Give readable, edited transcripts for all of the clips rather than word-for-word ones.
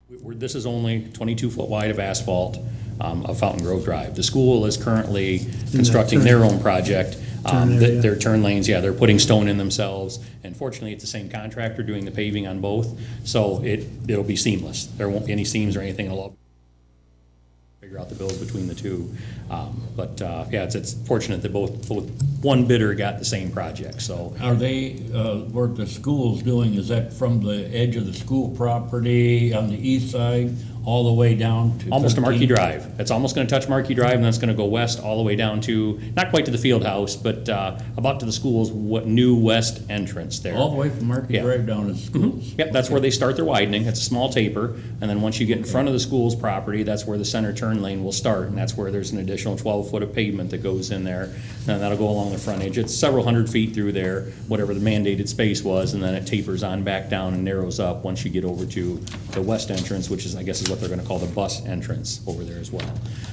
This is only 22-foot wide of asphalt of Fountain Grove Drive. The school is currently constructing their own project. Their turn lanes, yeah, they're putting stone in themselves. And fortunately, it's the same contractor doing the paving on both, so it'll be seamless. There won't be any seams or anything. It'll all figure out the bills between the two. Yeah, it's fortunate that both one bidder got the same project, so. Are they, what the school's doing, is that from the edge of the school property on the east side all the way down to Almost to 13? Markey Drive. It's almost gonna touch Markey Drive, and then it's gonna go west all the way down to, not quite to the field house, but about to the school's new west entrance there. All the way from Markey Yeah. Drive down to the schools? Yep, that's where they start their widening. It's a small taper, and then once you get in front of the school's property, that's where the center turn lane will start, and that's where there's an additional 12-foot of pavement that goes in there, and that'll go along the frontage. It's several hundred feet through there, whatever the mandated space was, and then it tapers on back down and narrows up once you get over to the west entrance, which is, I guess, is what they're gonna call the bus entrance over there as well.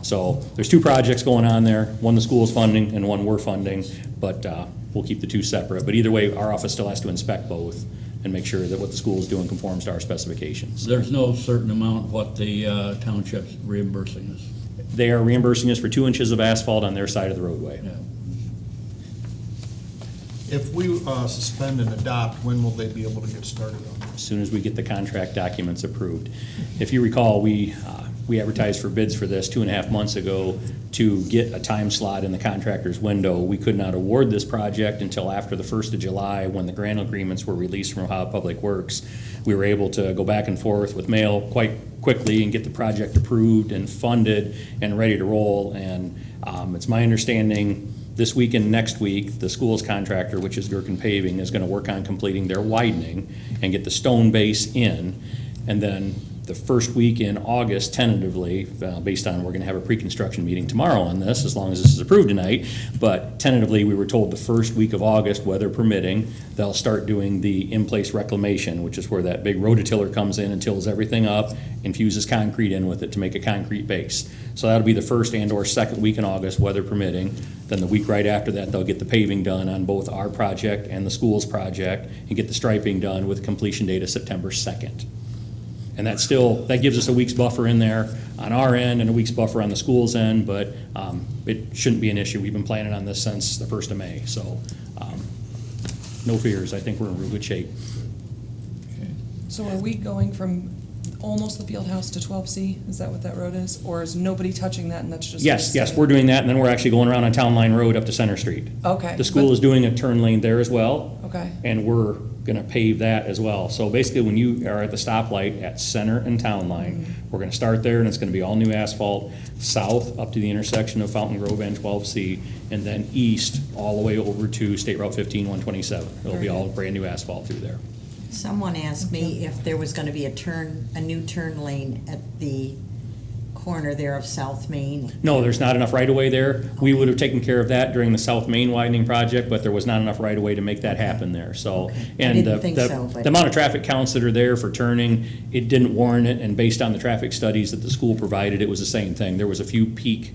So there's two projects going on there, one the school's funding and one we're funding, but we'll keep the two separate. But either way, our office still has to inspect both and make sure that what the school is doing conforms to our specifications. There's no certain amount what the township's reimbursing us? They are reimbursing us for 2 inches of asphalt on their side of the roadway. Yeah. If we suspend and adopt, when will they be able to get started on this? As soon as we get the contract documents approved. If you recall, we advertised for bids for this 2.5 months ago to get a time slot in the contractor's window. We could not award this project until after the 1st of July, when the grant agreements were released from Ohio Public Works. We were able to go back and forth with mail quite quickly and get the project approved and funded and ready to roll. And it's my understanding this week and next week, the school's contractor, which is Gerken Paving, is going to work on completing their widening and get the stone base in. And then the first week in August, tentatively, based on, we're going to have a pre-construction meeting tomorrow on this, as long as this is approved tonight, but tentatively, we were told the first week of August, weather permitting, they'll start doing the in-place reclamation, which is where that big rototiller comes in and tills everything up, infuses concrete in with it to make a concrete base. So that'll be the first and/or second week in August, weather permitting. Then the week right after that, they'll get the paving done on both our project and the school's project, and get the striping done with completion date of September 2nd. And that gives us a week's buffer in there on our end and a week's buffer on the school's end, but it shouldn't be an issue. We've been planning on this since the 1st of May, so no fears. I think we're in real good shape. So are we going from almost the field house to 12C? Is that what that road is? Or is nobody touching that and that's just? Yes, we're doing that, and then we're actually going around on Town Line Road up to Center Street. Okay. The school is doing a turn lane there as well. Okay. And we're gonna pave that as well. So basically, when you are at the stoplight at Center and Town Line, we're gonna start there, and it's gonna be all new asphalt, south up to the intersection of Fountain Grove and 12C, and then east all the way over to State Route 15, 127. It'll be all brand new asphalt through there. Someone asked me if there was gonna be a new turn lane at the corner there of South Main. No, there's not enough right-of-way there. We would have taken care of that during the South Main widening project, but there was not enough right-of-way to make that happen there, so. Okay. I And didn't think so, but- the amount of traffic counts that are there for turning, it didn't warrant it, and based on the traffic studies that the school provided, it was the same thing. There was a peak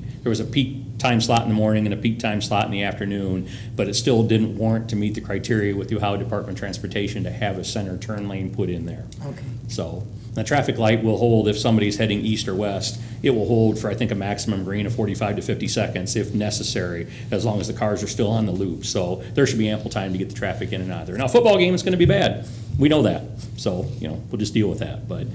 time slot in the morning and a peak time slot in the afternoon, but it still didn't warrant to meet the criteria with the Ohio Department of Transportation to have a center turn lane put in there. Okay. So the traffic light will hold if somebody's heading east or west. It will hold for, I think, a maximum green of 45 to 50 seconds if necessary, as long as the cars are still on the loop. So there should be ample time to get the traffic in and out of there. Now, football game is going to be bad. We know that. So, we'll just deal with that. But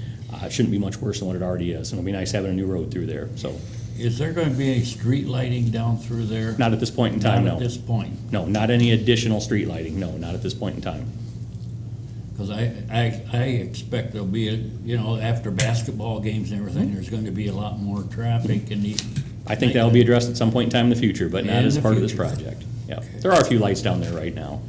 it shouldn't be much worse than what it already is. And it'll be nice having a new road through there. So Is there going to be any street lighting down through there? not at this point in time, Not no. at this point? No, not any additional street lighting. No, not at this point in time. Because I expect there'll be, after basketball games and everything, there's going to be a lot more traffic in the. I think that'll be addressed at some point in time in the future, but not In as the part of this future. project. Yeah, there are a few lights down there right now.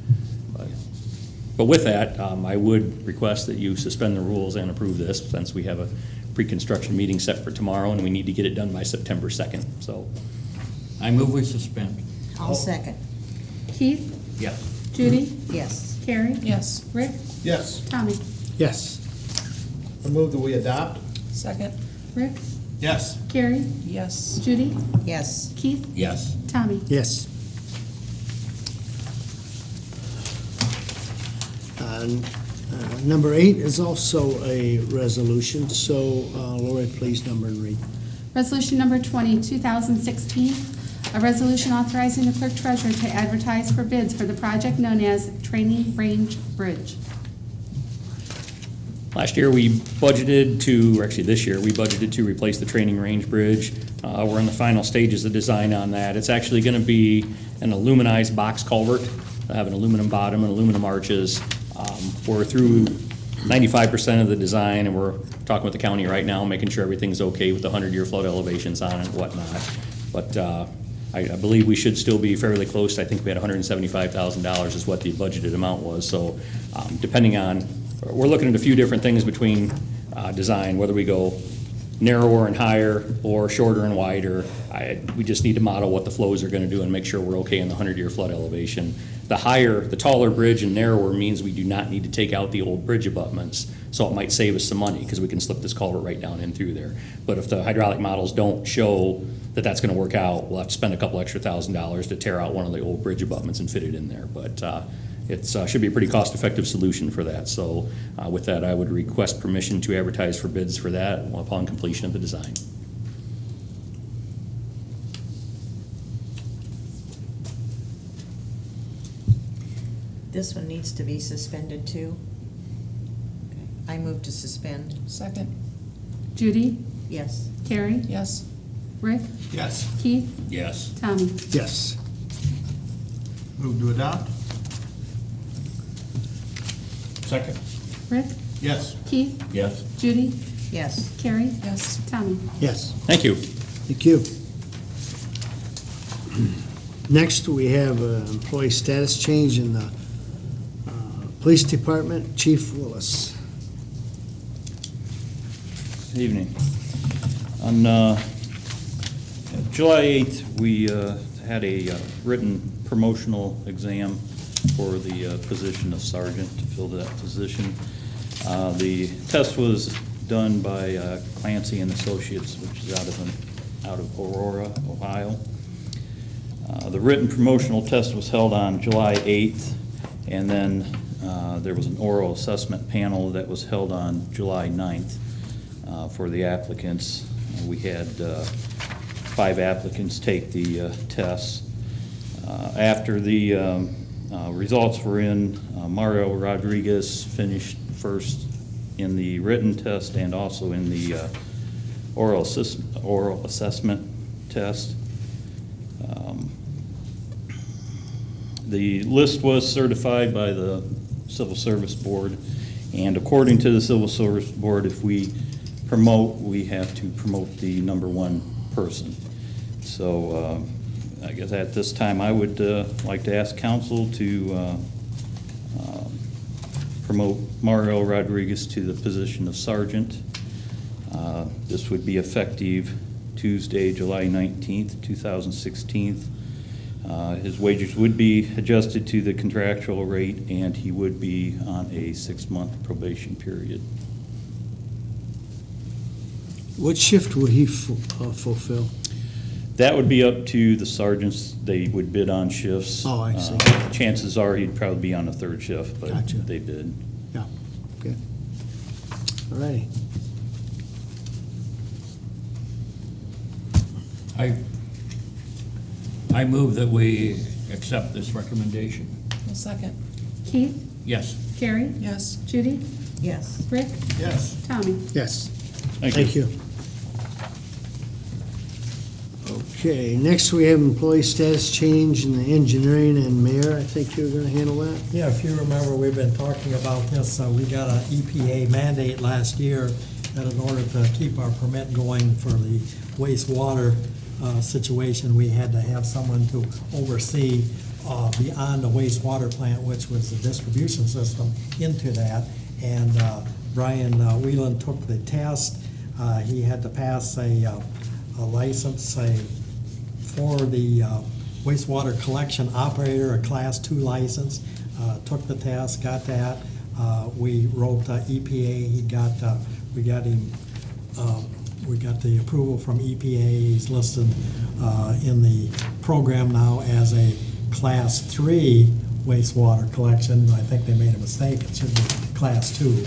But with that, I would request that you suspend the rules and approve this, since we have a pre-construction meeting set for tomorrow, and we need to get it done by September 2nd, so. I move we suspend. I'll second. Keith? Yes. Judy? Yes. Carrie? Yes. Rick? Yes. Tommy? Yes. I move that we adopt? Second? Rick? Yes. Carrie? Yes. Judy? Yes. Keith? Yes. Tommy? Yes. Number 8 is also a resolution, so Lori, please number and read. Resolution number 20, 2016, a resolution authorizing the Clerk-Treasurer to advertise for bids for the project known as Training Range Bridge. Last year, we budgeted to, or actually this year, we budgeted to replace the training range bridge. We're in the final stages of design on that. It's actually going to be an aluminized box culvert. It'll have an aluminum bottom and aluminum arches. We're through 95% of the design, and we're talking with the county right now, making sure everything's okay with the 100-year flood elevations on it and whatnot. But I believe we should still be fairly close. I think we had $175,000 is what the budgeted amount was. So depending on, we're looking at a few different things between design, whether we go narrower and higher or shorter and wider. We just need to model what the flows are going to do and make sure we're okay in the 100-year flood elevation. The taller bridge and narrower means we do not need to take out the old bridge abutments, so it might save us some money because we can slip this culvert right down in through there. But if the hydraulic models don't show that that's going to work out, we'll have to spend a couple extra $1,000s to tear out one of the old bridge abutments and fit it in there. But it should be a pretty cost-effective solution for that. So with that, I would request permission to advertise for bids for that upon completion of the design. This one needs to be suspended too. Okay. I move to suspend. Second. Judy? Yes. Carrie? Yes. Rick? Yes. Keith? Yes. Tommy? Yes. Move to adopt? Second. Rick? Yes. Keith? Yes. Judy? Yes. Carrie? Yes. Tommy? Yes. Thank you. Thank you. Next, we have an employee status change in the Police Department. Chief Willis. Good evening. On July 8th, we had a written promotional exam for the position of sergeant to fill that position. The test was done by Clancy and Associates, which is out of Aurora, Ohio. The written promotional test was held on July 8th, and then there was an oral assessment panel that was held on July 9th for the applicants. We had 5 applicants take the tests. After the results were in, Mario Rodriguez finished first in the written test and also in the oral assessment test. The list was certified by the Civil Service Board, and according to the Civil Service Board, if we promote, we have to promote the #1 person. So I guess at this time, I would like to ask council to promote Mario Rodriguez to the position of sergeant. This would be effective Tuesday, July 19th, 2016. His wages would be adjusted to the contractual rate, and he would be on a 6-month probation period. What shift will he fulfill? That would be up to the sergeants. They would bid on shifts. Oh, I see. Chances are he'd probably be on a 3rd shift, but Gotcha. they bid. Yeah, good. All righty. I move that we accept this recommendation. I'll second. Keith? Yes. Carrie? Yes. Judy? Yes. Rick? Yes. Tommy? Yes. Thank Thank you. Okay, next we have employee status change in the engineering and mayor. I think you're going to handle that. Yeah, if you remember, we've been talking about this. We got an EPA mandate last year that in order to keep our permit going for the wastewater situation, we had to have someone to oversee beyond the wastewater plant, which was the distribution system, into that. And Bryan Whelan took the test. He had to pass a license for the wastewater collection operator, a Class 2 license. Took the test, got that. We wrote EPA. We got the approval from EPA. He's listed in the program now as a Class 3 wastewater collection. I think they made a mistake. It should be Class 2.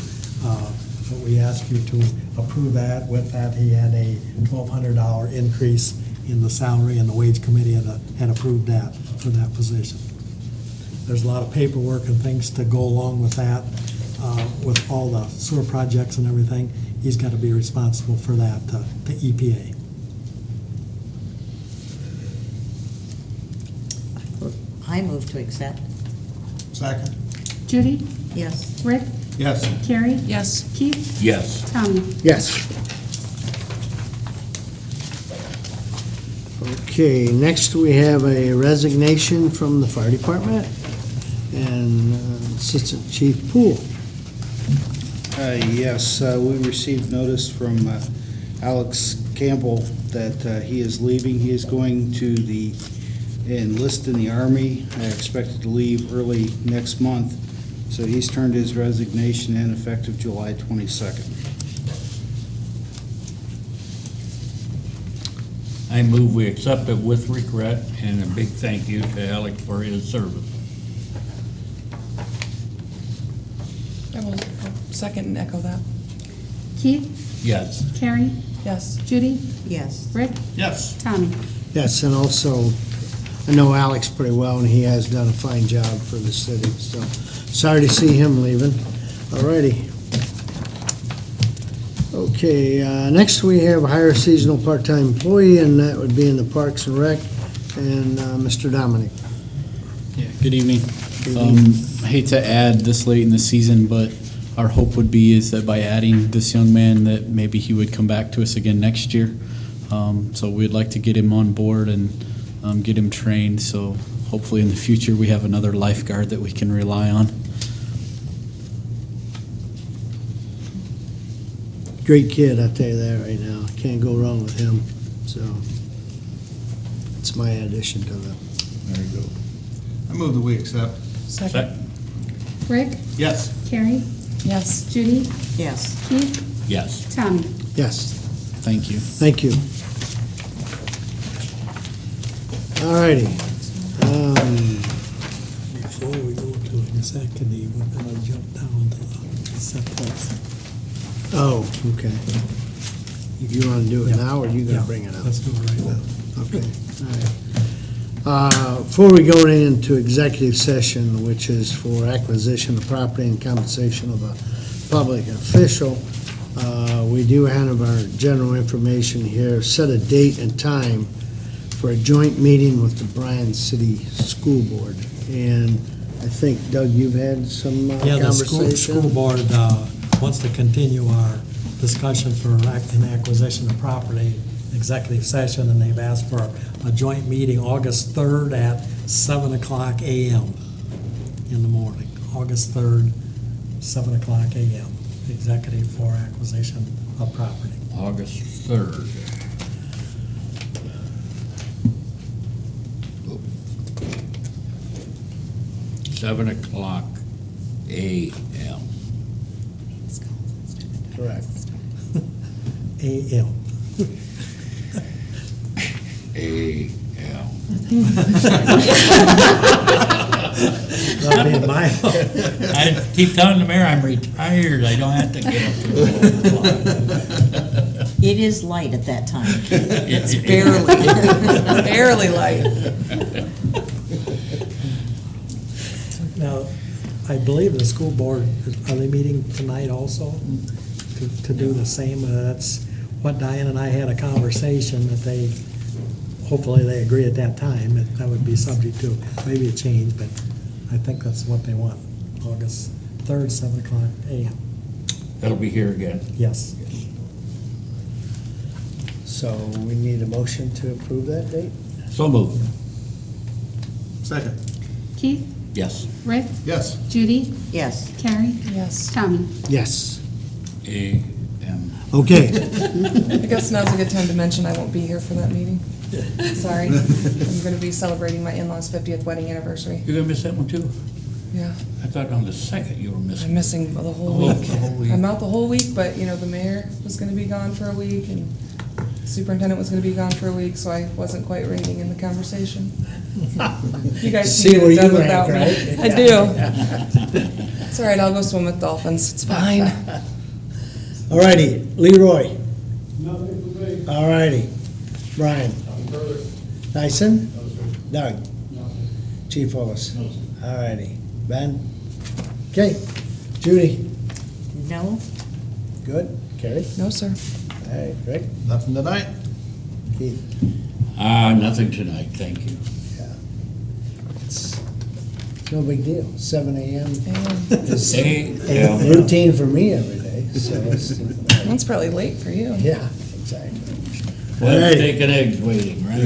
But we asked you to approve that. With that, he had a $1,200 increase in the salary, and the wage committee had approved that for that position. There's a lot of paperwork and things to go along with that, with all the sewer projects and everything. He's got to be responsible for that, the EPA. I move to accept. Second? Judy? Yes. Rick? Yes. Carrie? Yes. Keith? Yes. Tommy? Yes. Okay, next we have a resignation from the fire department and Assistant Chief Poole. Yes, we received notice from Alex Campbell that he is leaving. He is going to enlist in the Army. I expected to leave early next month, so he's turned his resignation in effective July 22nd. I move we accept it with regret, and a big thank you to Alex for his service. I will second and echo that. Keith? Yes. Carrie? Yes. Judy? Yes. Rick? Yes. Tommy? Yes, and also, I know Alex pretty well, and he has done a fine job for the city, so sorry to see him leaving. All righty. Okay, next we have hire seasonal part-time employee, and that would be in the Parks and Rec, and Mr. Dominic. Yeah, good evening. evening. I hate to add this late in the season, but our hope would be is that by adding this young man, that maybe he would come back to us again next year. So we'd like to get him on board and get him trained, so hopefully in the future we have another lifeguard that we can rely on. Great kid, I'll tell you that right now. Can't go wrong with him, so it's my addition to the. There you go. I move that we accept. Second. Rick? Yes. Carrie? Yes. Judy? Yes. Keith? Yes. Tommy? Yes, Thank you. thank you. All righty. Before we go to executive, we're going to jump down to the set place. Oh, okay. You want to do it Yeah. now, or you going Yeah, to bring it up? Let's do it right now. Okay, all right. Before we go into executive session, which is for acquisition of property and compensation of a public official, we do have our general information here. Set a date and time for a joint meeting with the Bryan City School Board. And I think, Doug, you've had some Yeah, the conversation? school board wants to continue our discussion for an acquisition of property, executive session, and they've asked for a joint meeting August 3rd at 7 o'clock a.m. in the morning. August 3rd, 7 o'clock a.m., executive for acquisition of property. August 3rd. 7 o'clock a.m. Correct. A.m. A.m. That'll be in my, I keep telling the mayor I'm retired, I don't have to get up to 4 o'clock. It is light at that time. It's Barely light. now, I believe the school board, are they meeting tonight also to do the same? That's what Diane and I had a conversation that they, hopefully they agree at that time, that would be subject to maybe a change, but I think that's what they want. August 3rd, 7 o'clock a.m. That'll be here again. Yes. So we need a motion to approve that date? So moved. Second. Keith? Yes. Rick? Yes. Judy? Yes. Carrie? Yes. Tommy? Yes. A.m. Okay. I guess now's a good time to mention I won't be here for that meeting. Sorry. I'm going to be celebrating my in-laws' 50th wedding anniversary. You're gonna miss that one too? Yeah. I thought on the 2nd you were missing. I'm missing the whole The week. whole week. I'm out the whole week, but, you know, the mayor was going to be gone for a week, and the superintendent was going to be gone for a week, so I wasn't quite reigning in the conversation. You guys See can where get it done you without rank, me. right? I do. It's all right, I'll go swim with dolphins, it's fine. All righty, Leroy. All righty, Brian. Tyson? Doug? Chief Willis? All righty, Ben? Okay, Judy? No? Good, Carrie? No, sir. All right, Rick? Nothing tonight? Keith? Nothing tonight, thank you. Yeah. It's no big deal, 7 a.m. Damn. is Yeah. routine for me every day, so it's, That's probably late for you. yeah, exactly. Well, Alrighty. steak and eggs waiting, right?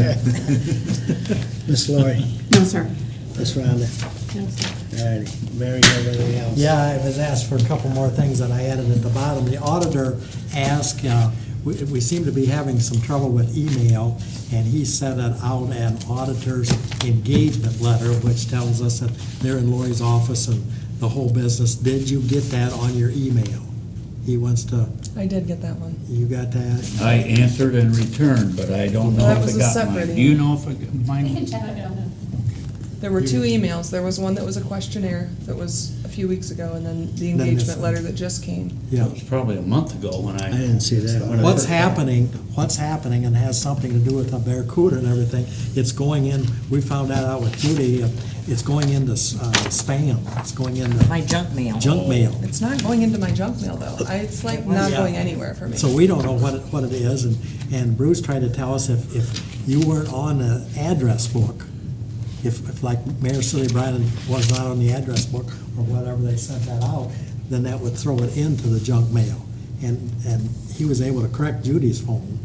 Miss Lori? No, sir. Miss Rhonda? No, sir. All righty, Mary, everything else? Yeah, I was asked for a couple more things that I added at the bottom. The auditor asked, we seem to be having some trouble with email, and he sent out an auditor's engagement letter, which tells us that they're in Lori's office and the whole business. Did you get that on your email? He wants to, I did get that one. you got that? I answered and returned, but I don't know That if was I a got separate mine. Do you know if I got I mine? can check, I don't know. There were two emails. There was one that was a questionnaire that was a few weeks ago, and then the Then this engagement one. letter that just came. Yeah. It was probably a month ago when I didn't see that. when I What's first- happening, and has something to do with the Barracuda and everything, it's going in, we found that out with Judy, it's going into spam, it's going into My junk mail. junk mail. It's not going into my junk mail, though. It's like not Yeah. going anywhere for me. So we don't know what it is, and Bruce tried to tell us if you weren't on the address book, if like Mayor City Bryan was not on the address book, or whatever they sent that out, then that would throw it into the junk mail. And he was able to correct Judy's phone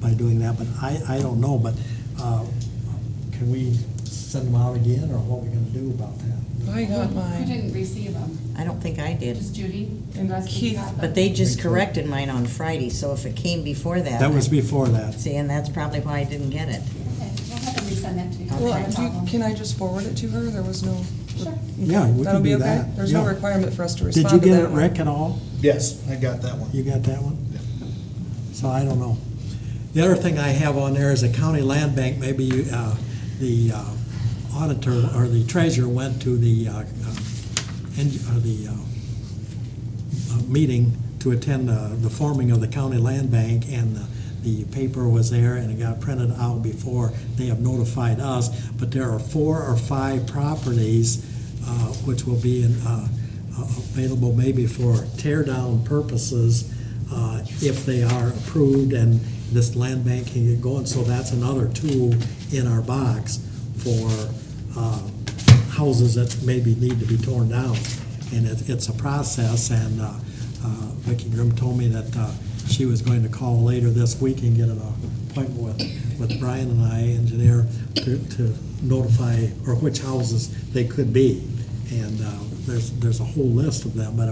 by doing that, but I don't know, but can we send them out again, or what are we gonna do about that? I got Who mine. didn't receive them? I don't think I did. Just Judy? And The rest of you Keith. got them? But they just corrected mine on Friday, so if it came before that. That was before that. See, and that's probably why I didn't get it. Okay, we'll have to resend that to you. Okay. Well, No problem. can I just forward it to her? There was no. Sure. Yeah, we That'll can be do okay? that. There's no Yeah. requirement for us to Did respond you to get that it, one. Rick, at all? Yes, I got that one. You got that one? Yeah. So I don't know. The other thing I have on there is a county land bank, maybe the auditor or the treasurer went to the meeting to attend the forming of the county land bank, and the paper was there and it got printed out before they have notified us. But there are 4 or 5 properties which will be available maybe for tear down purposes if they are approved and this land bank can get going. So that's another tool in our box for houses that maybe need to be torn down. And it's a process, and Vicki Grimm told me that she was going to call later this week and get an appointment with Bryan and I, engineer, to notify, or which houses they could be. And there's a whole list of them, but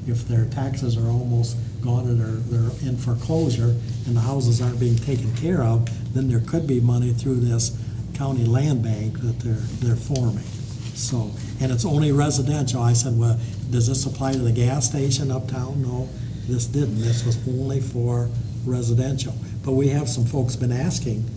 if their taxes are almost gone and they're in foreclosure and the houses aren't being taken care of, then there could be money through this county land bank that they're forming. So, and it's only residential. I said, well, does this apply to the gas station uptown? No, this didn't. This was only for residential. But we have some folks been asking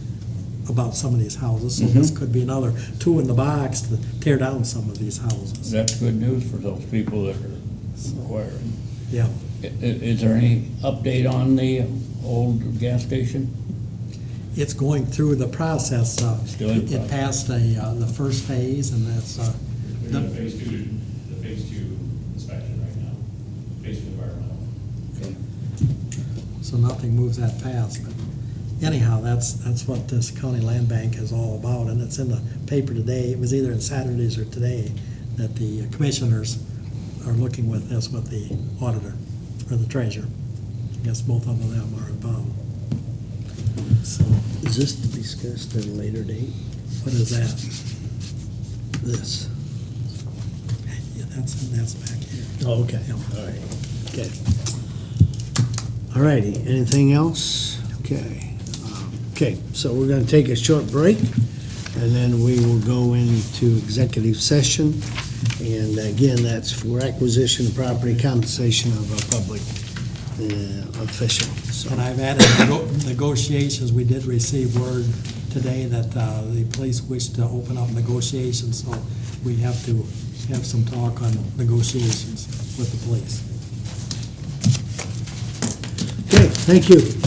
about some of these houses, so this could be another tool in the box to tear down some of these houses. That's good news for those people that are acquiring. Yeah. Is there any update on the old gas station? It's going through the process. Still in It passed the first phase, and that's, We're in the phase two inspection right now, phase 2 environmental. so nothing moves that fast. But anyhow, that's what this county land bank is all about, and it's in the paper today. It was either in Saturdays or today that the commissioners are looking with this with the auditor or the treasurer. I guess both of them are involved. So, Is this to be discussed at a later date? what is that? This? Yeah, that's back here. Oh, okay, all right, okay. All righty, anything else? Okay. Okay, so we're gonna take a short break, and then we will go into executive session. And again, that's for acquisition of property, compensation of a public official. So, And I've added negotiations. We did receive word today that the police wish to open up negotiations, so we have to have some talk on negotiations with the police. Okay, thank you.